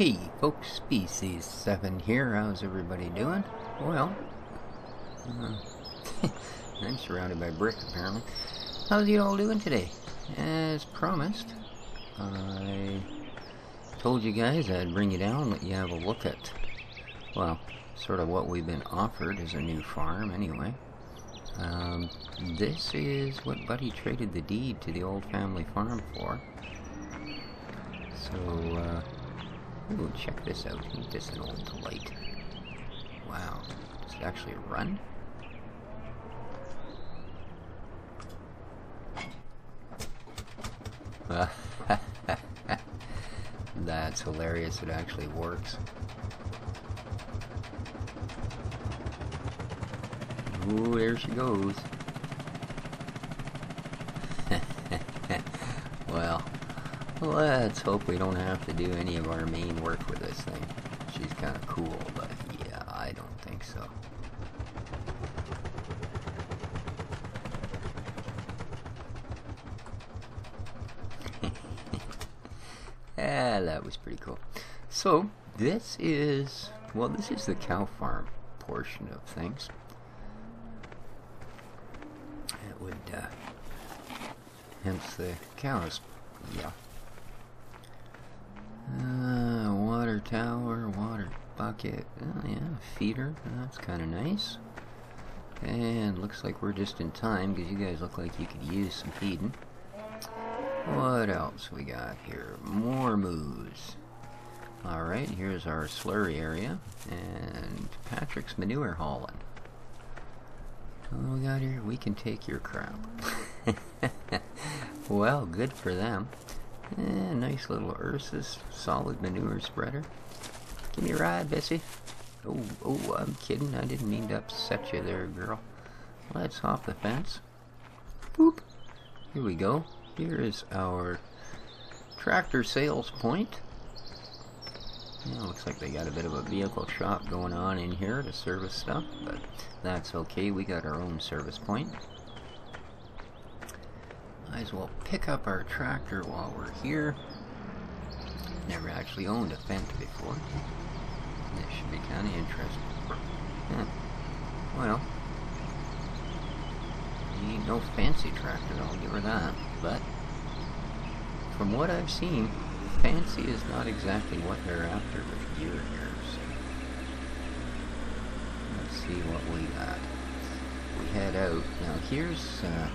Hey folks, Species 7 here. How's everybody doing? Well, I'm surrounded by brick apparently. How's you all doing today? As promised, I told you guys I'd bring you down, let you have a look at, well, sort of what we've been offered as a new farm anyway. This is what Buddy traded the deed to the old family farm for. So, ooh, check this out. Ain't this an old delight? Wow. Does it actually run? That's hilarious. It actually works. Ooh, there she goes. Well, let's hope we don't have to do any of our main work with this thing. She's kind of cool, but yeah, I don't think so. That was pretty cool. So, this is, well, this is the cow farm portion of things. It would, hence the cows, yeah. Water tower, water bucket, oh yeah, feeder, that's kind of nice. And looks like we're just in time because you guys look like you could use some feeding. What else we got here? More moose. Alright, here's our slurry area, and Patrick's manure hauling. What we got here? We can take your crap. Well, good for them. Nice little Ursus solid manure spreader. Give me a ride, Bessie. Oh, I'm kidding. I didn't mean to upset you there, girl. Let's hop the fence. Boop. Here we go. Here is our tractor sales point. Yeah, looks like they got a bit of a vehicle shop going on in here to service stuff, but that's okay. We got our own service point. Might as well pick up our tractor while we're here. Never actually owned a Fendt before. This should be kind of interesting. Well, ain't no fancy tractor, I'll give her that. But from what I've seen, fancy is not exactly what they're after with gear here. So let's see what we got. We head out. Now here's a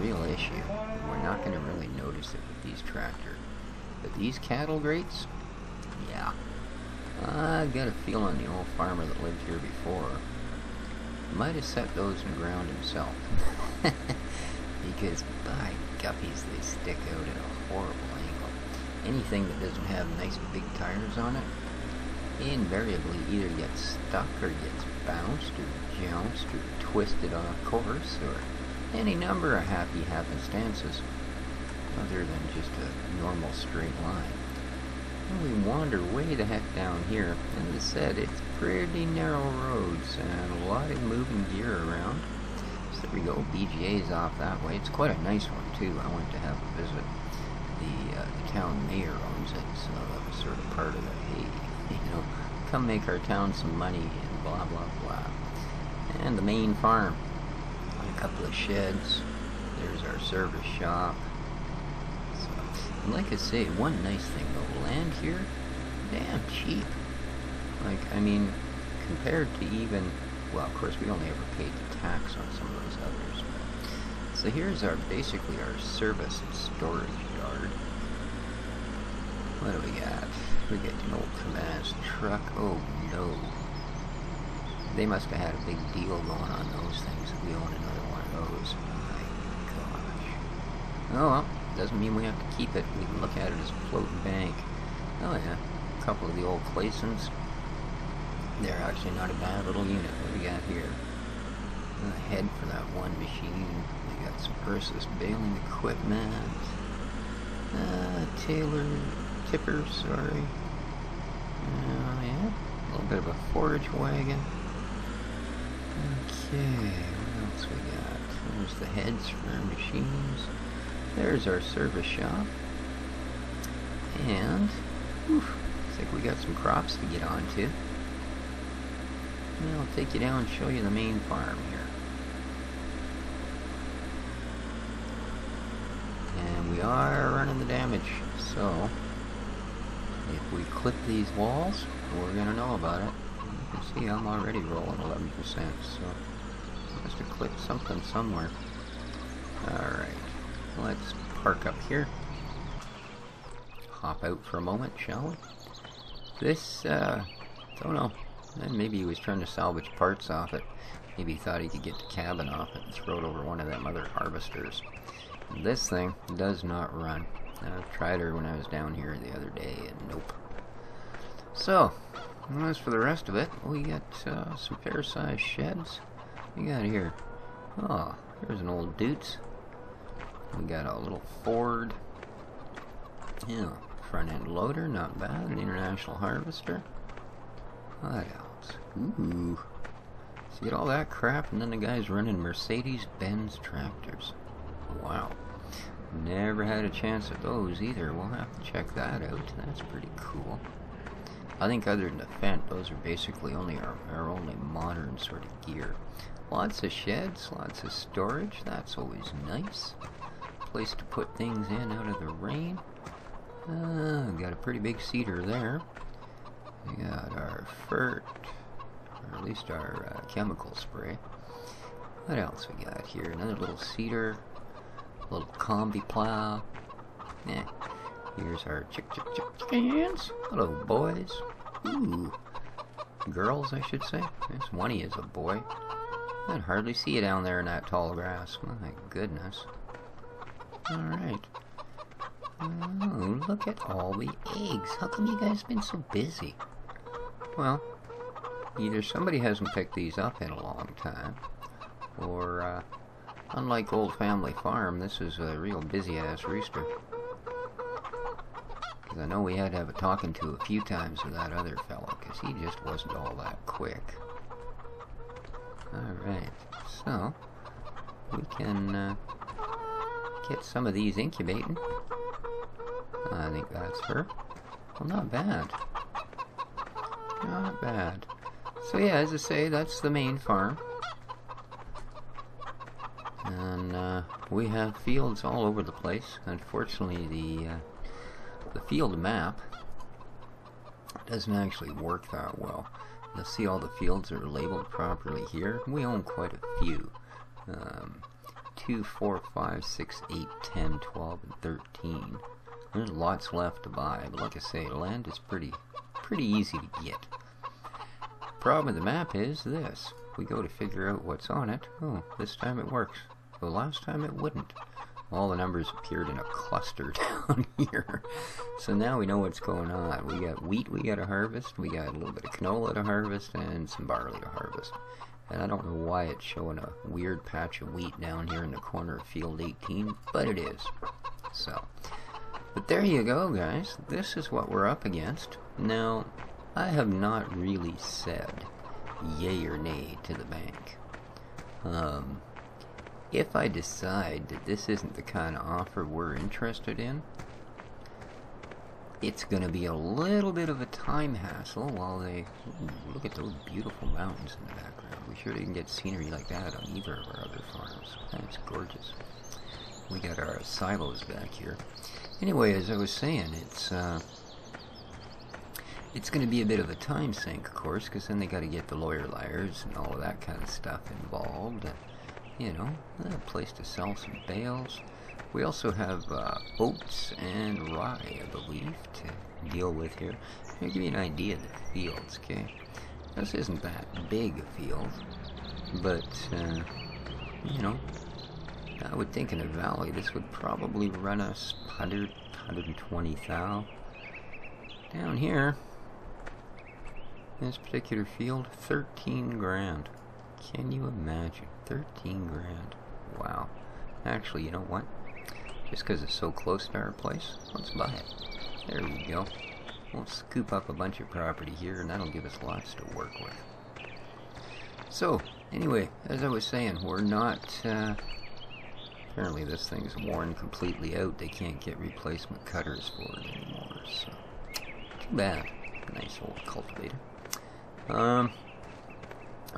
real issue. We're not going to really notice it with these tractors. But these cattle grates, yeah. I've got a feeling the old farmer that lived here before might have set those in the ground himself. Because, by guppies, they stick out at a horrible angle. Anything that doesn't have nice big tires on it invariably either gets stuck or gets bounced or jounced or twisted off course or any number of happy happenstances other than just a normal straight line. And we wander way the heck down here, and as I said, it's pretty narrow roads and a lot of moving gear around. So there we go, BGA's off that way. It's quite a nice one too. I went to have a visit. The town mayor owns it, so that was sort of part of the, hey, you know, come make our town some money and blah blah blah. And the main farm, a couple of sheds. There's our service shop. So, and like I say, one nice thing though, land here, damn cheap. Like, I mean, compared to even, well, of course we only ever paid the tax on some of those others. So here's our, basically our service and storage yard. What do we got? We get an old Kamaz truck. Oh no. They must have had a big deal going on those things. We own another one of those. My gosh. Oh well, doesn't mean we have to keep it. We can look at it as a floating bank. Oh yeah, a couple of the old Claysons. They're actually not a bad little unit. What do we got here? Head for that one machine. We got some Ursus baling equipment. Taylor tipper, sorry. Yeah, a little bit of a forage wagon. Okay, what else we got? There's the heads for our machines. There's our service shop. And Looks like we got some crops to get on to. I'll take you down and show you the main farm here. And we are running the damage, so if we clip these walls, we're going to know about it. You can see I'm already rolling 11%, so I must have clipped something somewhere. Alright, let's park up here. Hop out for a moment, shall we? This, don't know. Maybe he was trying to salvage parts off it. Maybe he thought he could get the cabin off it and throw it over one of them other harvesters. This thing does not run. I tried her when I was down here the other day, and nope. So, as for the rest of it, we got some fair-sized sheds. We got here. Oh, here's an old Dutes. We got a little Ford. Yeah, front-end loader, not bad. An International Harvester. What else? Ooh. So you get all that crap, and then the guy's running Mercedes-Benz tractors. Wow. Never had a chance at those either. We'll have to check that out. That's pretty cool. I think other than the Fendt, those are basically only our only modern sort of gear. Lots of sheds, lots of storage. That's always nice. Place to put things in out of the rain. Got a pretty big cedar there. We got our FERT, or at least our chemical spray. What else we got here? Another little cedar. A little combi plow. Here's our chickens. Hello, boys. Ooh. Girls, I should say. This one is a boy. I can hardly see you down there in that tall grass. My goodness. Alright. Oh, look at all the eggs. How come you guys been so busy? Well, either somebody hasn't picked these up in a long time, or, unlike Old Family Farm, this is a real busy-ass rooster. Because I know we had to have a talking to a few times with that other fellow, because he just wasn't all that quick. Alright, so, we can, get some of these incubating. I think that's her. Well, not bad. Not bad. So yeah, as I say, that's the main farm. And we have fields all over the place. Unfortunately, the field map doesn't actually work that well. You'll see all the fields are labeled properly here. We own quite a few. 2, 4, 5, 6, 8, 10, 12, and 13. There's lots left to buy, but like I say, land is pretty easy to get. Problem with the map is this. We go to figure out what's on it. Oh, this time it works. The last time it wouldn't. All the numbers appeared in a cluster down here. So now we know what's going on. We got wheat we gotta harvest, we got a little bit of canola to harvest, and some barley to harvest. And I don't know why it's showing a weird patch of wheat down here in the corner of field 18, but it is. So, but there you go, guys. This is what we're up against. Now, I have not really said yay or nay to the bank. If I decide that this isn't the kind of offer we're interested in, it's going to be a little bit of a time hassle while they... Ooh, look at those beautiful mountains in the background. We sure didn't get scenery like that on either of our other farms. That's gorgeous. We got our silos back here. Anyway, as I was saying, it's going to be a bit of a time sink, of course, because then they got to get the lawyer liars and all of that kind of stuff involved. You know, a place to sell some bales. We also have oats and rye, I believe, to deal with here. I'll give you an idea of the fields, okay? This isn't that big a field, but, you know, I would think in a valley this would probably run us 100, 120 thou. Down here, this particular field, 13 grand. Can you imagine? 13 grand. Wow. Actually, you know what? Just because it's so close to our place, let's buy it. There we go. We'll scoop up a bunch of property here, and that'll give us lots to work with. So, anyway, as I was saying, we're not... apparently this thing's worn completely out. They can't get replacement cutters for it anymore, so... Too bad. Nice old cultivator.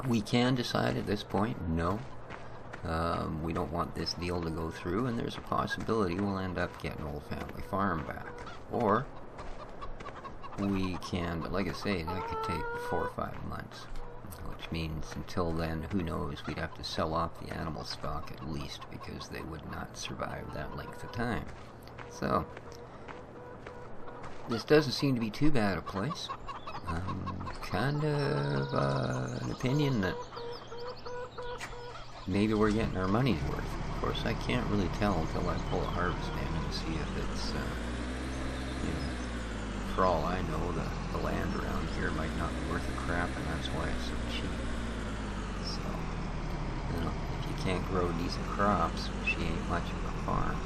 We can decide at this point, no, we don't want this deal to go through, and there's a possibility we'll end up getting Old Family Farm back. Or we can, but like I say, that could take 4 or 5 months, which means until then, who knows, we'd have to sell off the animal stock at least, because they would not survive that length of time. So, this doesn't seem to be too bad a place. Kind of an opinion that maybe we're getting our money's worth. Of course, I can't really tell until I pull a harvest in and see if it's, you know, for all I know, the land around here might not be worth a crap, and that's why it's so cheap. So, you know, if you can't grow decent crops, she ain't much of a farm.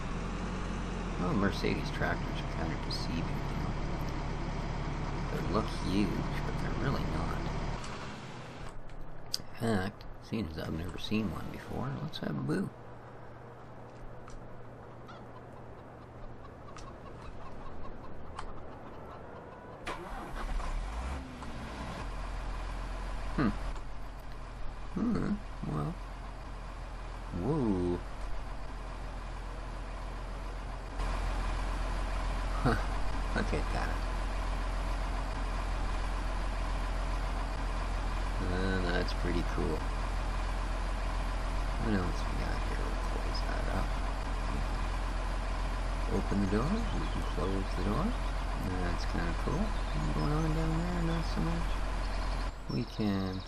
Well, Mercedes tractors are kind of deceiving, you know. They look huge, but they're really not. In fact, seeing as I've never seen one before, let's have a boo. Well. Whoa. Huh. Look at that. That's pretty cool. What else we got here? We'll close that up. Open the door. We can close the door. That's kind of cool. What's going on down there? Not so much. We can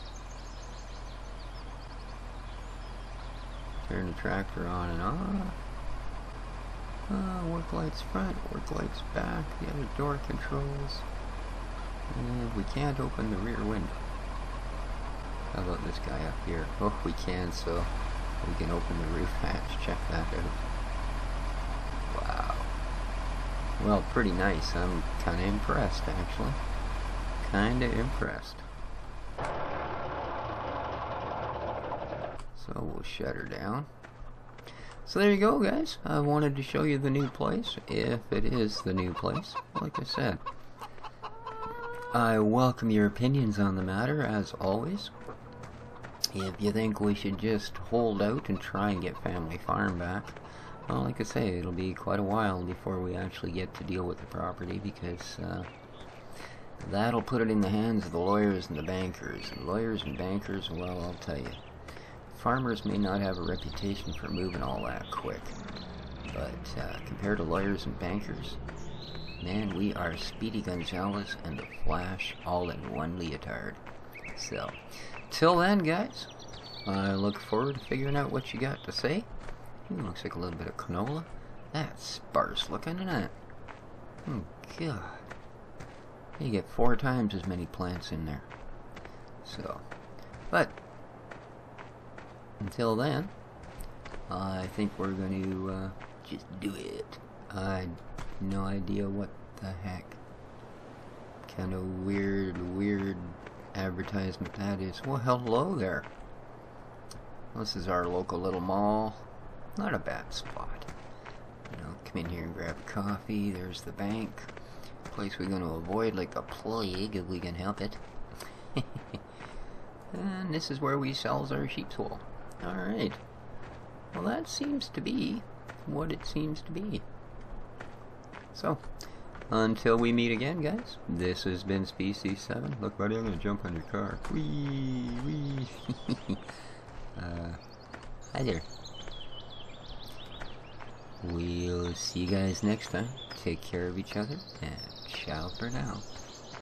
turn the tractor on and off. Work lights front, work lights back, the other door controls. And we can't open the rear window. How about this guy up here? Oh, we can, so we can open the roof hatch. Check that out. Wow. Well, pretty nice. I'm kind of impressed, actually. Kind of impressed. So we'll shut her down. So there you go, guys. I wanted to show you the new place, if it is the new place. Like I said, I welcome your opinions on the matter, as always. If you think we should just hold out and try and get Family Farm back, well, like I say, it'll be quite a while before we actually get to deal with the property, because that'll put it in the hands of the lawyers and the bankers. And lawyers and bankers, well, I'll tell you, farmers may not have a reputation for moving all that quick, but compared to lawyers and bankers, man, we are Speedy Gonzales and the Flash all in one leotard. So, till then, guys, I look forward to figuring out what you got to say. Looks like a little bit of canola. That's sparse looking, isn't it? Oh, God. You get 4 times as many plants in there. So, but until then, I think we're going to just do it. I had no idea what the heck kind of weird advertisement that is. Well, hello there. This is our local little mall. Not a bad spot. You know, come in here and grab a coffee. There's the bank. Place we're going to avoid like the plague if we can help it. And this is where we sells our sheep's wool. Alright. Well, that seems to be what it seems to be. So, until we meet again, guys, this has been Species 7. Look, buddy, I'm going to jump on your car. Whee! Whee! Hi there. We'll see you guys next time. Take care of each other, and ciao for now.